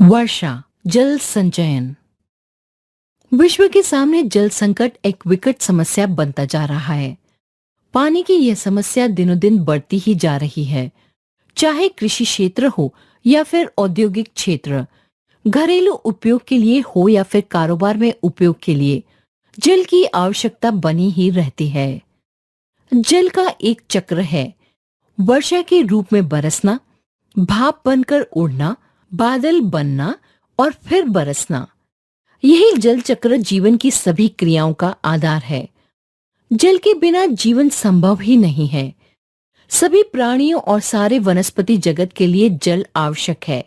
वर्षा जल संचयन। विश्व के सामने जल संकट एक विकट समस्या बनता जा रहा है। पानी की यह समस्या दिनों दिन बढ़ती ही जा रही है। चाहे कृषि क्षेत्र हो या फिर औद्योगिक क्षेत्र, घरेलू उपयोग के लिए हो या फिर कारोबार में उपयोग के लिए, जल की आवश्यकता बनी ही रहती है। जल का एक चक्र है। वर्षा के रूप में बरसना, भाप बनकर उड़ना, बादल बनना और फिर बरसना। यही जल चक्र जीवन की सभी क्रियाओं का आधार है। जल के बिना जीवन संभव ही नहीं है। सभी प्राणियों और सारे वनस्पति जगत के लिए जल आवश्यक है।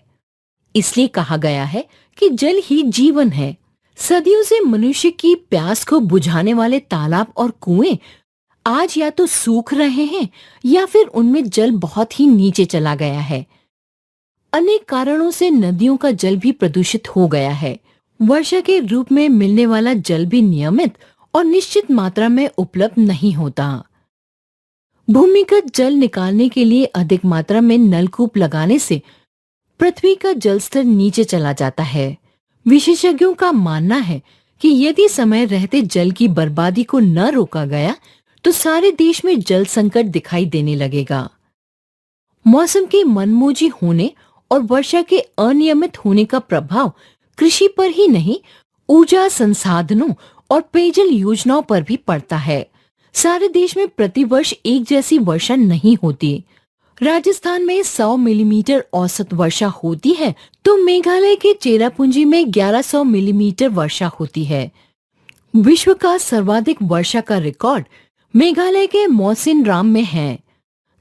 इसलिए कहा गया है कि जल ही जीवन है। सदियों से मनुष्य की प्यास को बुझाने वाले तालाब और कुएं आज या तो सूख रहे हैं या फिर उनमें जल बहुत ही नीचे चला गया है। अनेक कारणों से नदियों का जल भी प्रदूषित हो गया है। वर्षा के रूप में मिलने वाला जल भी नियमित और निश्चित मात्रा में उपलब्ध नहीं होता। भूमिगत जल निकालने के लिए अधिक मात्रा में नलकूप लगाने से पृथ्वी का जल स्तर नीचे चला जाता है। विशेषज्ञों का मानना है कि यदि समय रहते जल की बर्बादी को न रोका गया तो सारे देश में जल संकट दिखाई देने लगेगा। मौसम के मनमोजी होने और वर्षा के अनियमित होने का प्रभाव कृषि पर ही नहीं, ऊर्जा संसाधनों और पेयजल योजनाओं पर भी पड़ता है। सारे देश में प्रतिवर्ष एक जैसी वर्षा नहीं होती। राजस्थान में 100 मिलीमीटर औसत वर्षा होती है तो मेघालय के चेरापूंजी में 1100 मिलीमीटर वर्षा होती है। विश्व का सर्वाधिक वर्षा का रिकॉर्ड मेघालय के मौसिनराम में है,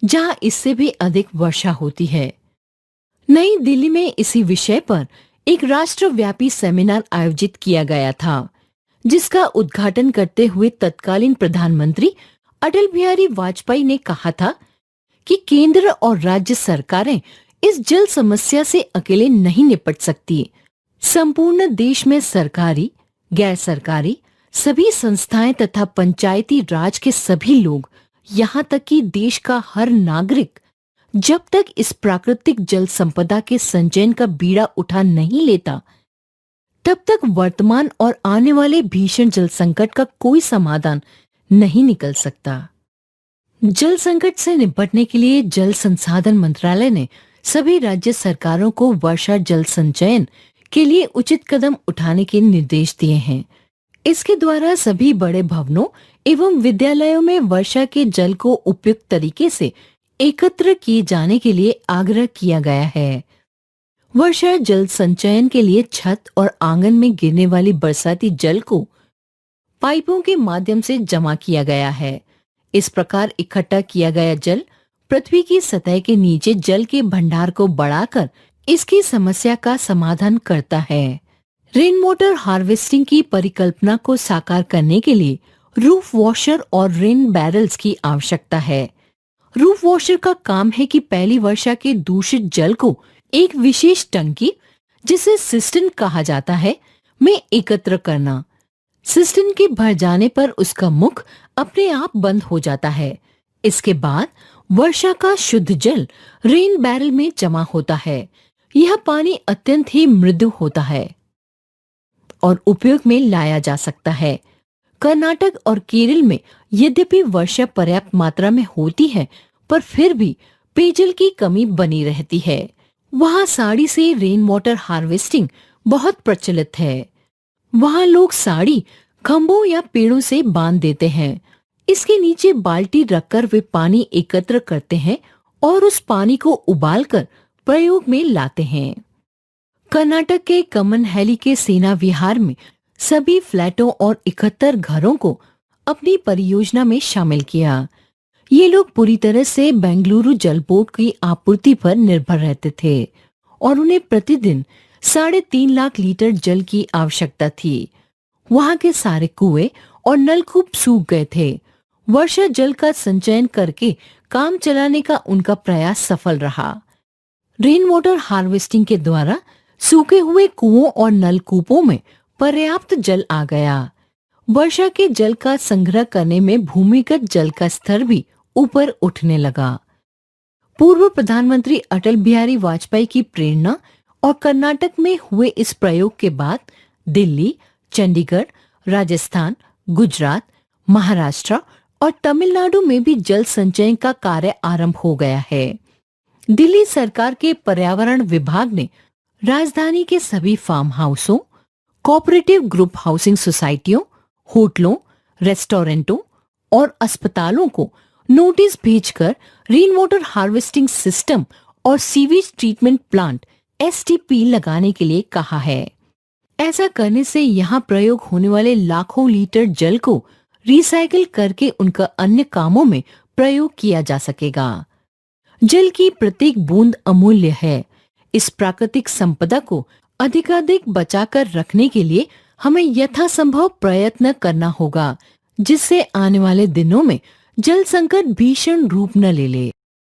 जहां इससे भी अधिक वर्षा होती है। नई दिल्ली में इसी विषय पर एक राष्ट्रव्यापी सेमिनार आयोजित किया गया था, जिसका उद्घाटन करते हुए तत्कालीन प्रधानमंत्री अटल बिहारी वाजपेयी ने कहा था कि केंद्र और राज्य सरकारें इस जल समस्या से अकेले नहीं निपट सकती। संपूर्ण देश में सरकारी, गैर सरकारी, सभी संस्थाएं तथा पंचायती राज के सभी लोग, यहाँ तक कि देश का हर नागरिक, जब तक इस प्राकृतिक जल संपदा के संचयन का बीड़ा उठा नहीं लेता, तब तक वर्तमान और आने वाले भीषण जल संकट का कोई समाधान नहीं निकल सकता। जल संकट से निपटने के लिए जल संसाधन मंत्रालय ने सभी राज्य सरकारों को वर्षा जल संचयन के लिए उचित कदम उठाने के निर्देश दिए हैं। इसके द्वारा सभी बड़े भवनों एवं विद्यालयों में वर्षा के जल को उपयुक्त तरीके से एकत्र किए जाने के लिए आग्रह किया गया है। वर्षा जल संचयन के लिए छत और आंगन में गिरने वाली बरसाती जल को पाइपों के माध्यम से जमा किया गया है। इस प्रकार इकट्ठा किया गया जल पृथ्वी की सतह के नीचे जल के भंडार को बढ़ाकर इसकी समस्या का समाधान करता है। रेन वाटर हार्वेस्टिंग की परिकल्पना को साकार करने के लिए रूफ वॉशर और रेन बैरल्स की आवश्यकता है। रूफ वॉशर का काम है कि पहली वर्षा के दूषित जल को एक विशेष टंकी, जिसे सिस्टर्न कहा जाता है, में एकत्र करना। सिस्टर्न के भर जाने पर उसका मुख अपने आप बंद हो जाता है। इसके बाद वर्षा का शुद्ध जल रेन बैरल में जमा होता है। यह पानी अत्यंत ही मृदु होता है और उपयोग में लाया जा सकता है। कर्नाटक और केरल में यद्यपि वर्षा पर्याप्त मात्रा में होती है, पर फिर भी पेयजल की कमी बनी रहती है। वहाँ साड़ी से रेन वाटर हार्वेस्टिंग बहुत प्रचलित है। वहाँ लोग साड़ी खंभों या पेड़ों से बांध देते हैं। इसके नीचे बाल्टी रखकर वे पानी एकत्र करते हैं और उस पानी को उबालकर प्रयोग में लाते हैं। कर्नाटक के कमनहैली के सेना विहार में सभी फ्लैटों और 71 घरों को अपनी परियोजना में शामिल किया। ये लोग पूरी तरह से बेंगलुरु जल बोर्ड की आपूर्ति पर निर्भर रहते थे और उन्हें प्रतिदिन 3.5 लाख लीटर जल की आवश्यकता थी। वहां के सारे कुएं और नलकूप सूख गए थे। वर्षा जल का संचयन करके काम चलाने का उनका प्रयास सफल रहा। रेन वाटर हार्वेस्टिंग के द्वारा सूखे हुए कुओं और नलकूपों में पर्याप्त जल आ गया। वर्षा के जल का संग्रह करने में भूमिगत जल का स्तर भी ऊपर उठने लगा। पूर्व प्रधानमंत्री अटल बिहारी वाजपेयी की प्रेरणा और कर्नाटक में हुए इस प्रयोग के बाद दिल्ली, चंडीगढ़, राजस्थान, गुजरात, महाराष्ट्र और तमिलनाडु में भी जल संचयन का कार्य आरंभ हो गया है। दिल्ली सरकार के पर्यावरण विभाग ने राजधानी के सभी फार्म हाउसों, कोऑपरेटिव ग्रुप हाउसिंग सोसाइटियों, होटलों, रेस्टोरेंटों और अस्पतालों को नोटिस भेजकर रेन वाटर हार्वेस्टिंग सिस्टम और सीवेज ट्रीटमेंट प्लांट एसटीपी लगाने के लिए कहा है। ऐसा करने से यहाँ प्रयोग होने वाले लाखों लीटर जल को रिसाइकिल करके उनका अन्य कामों में प्रयोग किया जा सकेगा। जल की प्रत्येक बूंद अमूल्य है। इस प्राकृतिक संपदा को अधिकाधिक बचाकर रखने के लिए हमें यथासंभव प्रयत्न करना होगा, जिससे आने वाले दिनों में जल संकट भीषण रूप न ले ले।